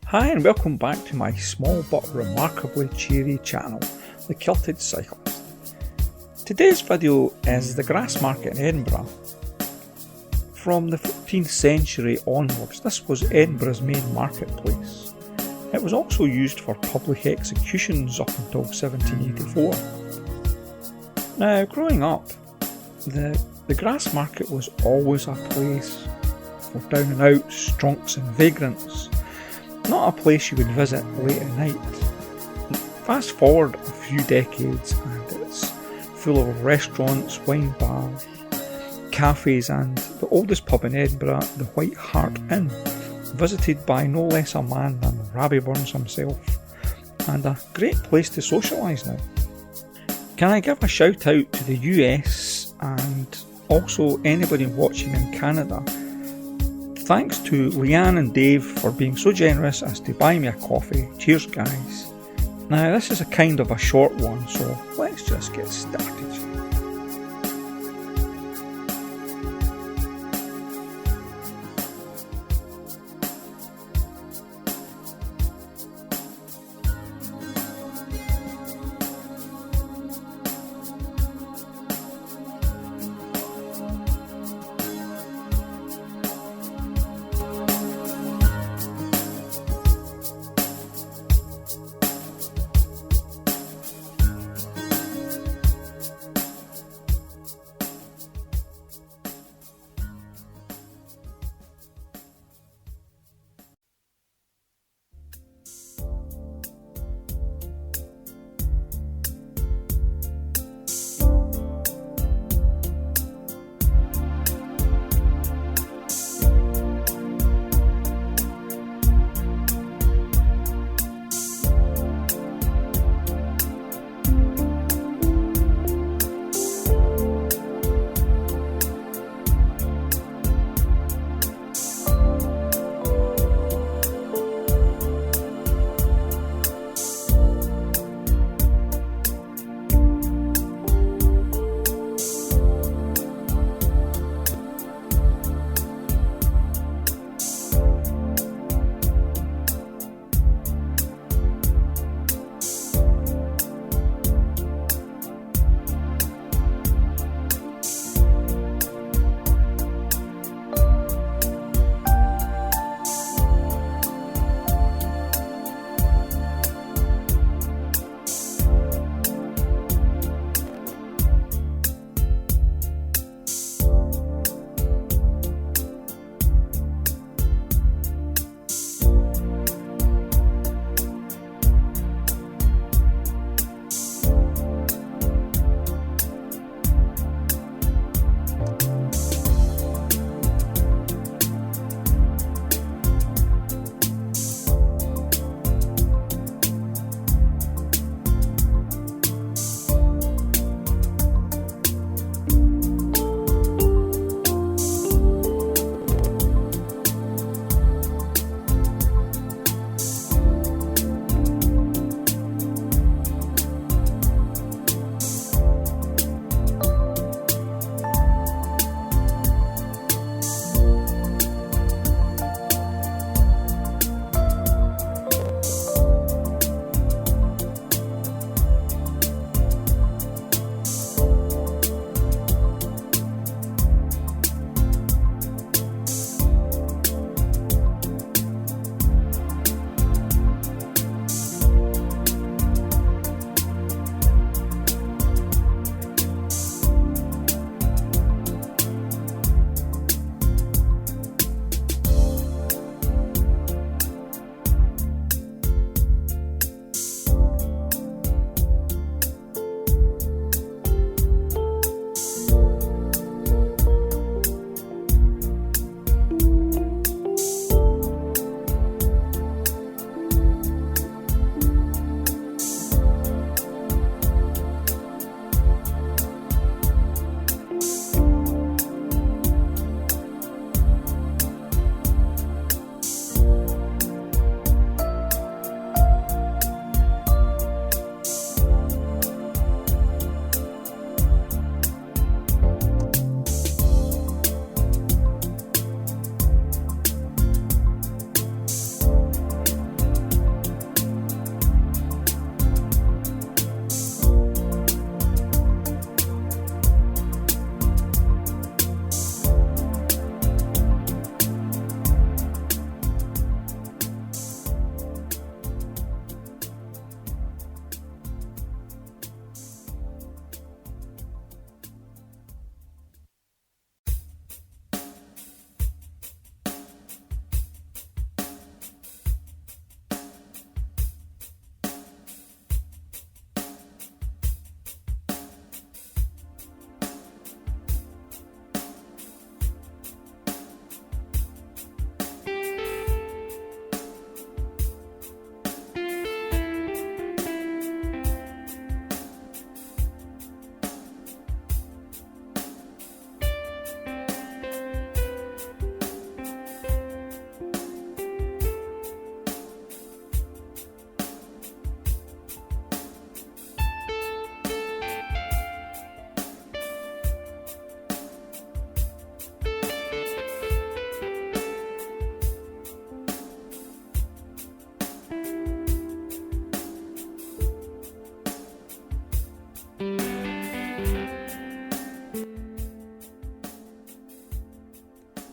Hi and welcome back to my small but remarkably cheery channel, The Kilted Cyclist. Today's video is the Grassmarket in Edinburgh. From the 15th century onwards, this was Edinburgh's main marketplace. It was also used for public executions up until 1784. Now, growing up, the Grassmarket was always a place for down and outs, drunks and vagrants. Not a place you would visit late at night. Fast forward a few decades and it's full of restaurants, wine bars, cafes and the oldest pub in Edinburgh, the White Hart Inn, visited by no less a man than Rabbie Burns himself, and a great place to socialise now. Can I give a shout out to the US and also anybody watching in Canada? Thanks to Leanne and Dave for being so generous as to buy me a coffee. Cheers guys. Now this is a kind of a short one, so let's just get started.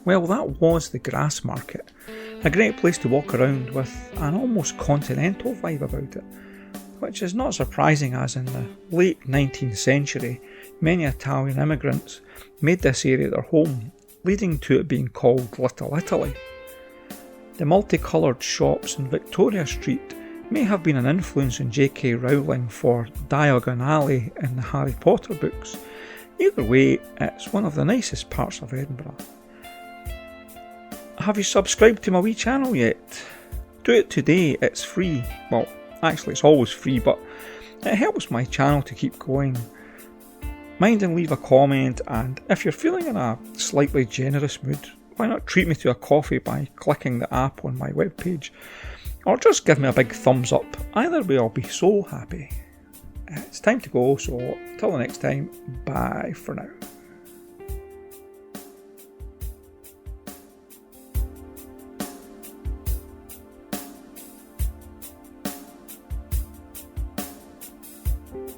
Well, that was the Grassmarket, a great place to walk around with an almost continental vibe about it, which is not surprising as in the late 19th century many Italian immigrants made this area their home, leading to it being called Little Italy. The multicoloured shops in Victoria Street may have been an influence on J.K. Rowling for Diagon Alley in the Harry Potter books. Either way, it's one of the nicest parts of Edinburgh. Have you subscribed to my wee channel yet? Do it today, it's free. Well, actually it's always free, but it helps my channel to keep going. Mind and leave a comment, and if you're feeling in a slightly generous mood, why not treat me to a coffee by clicking the app on my webpage, or just give me a big thumbs up. Either way I'll be so happy. It's time to go, so till the next time, bye for now.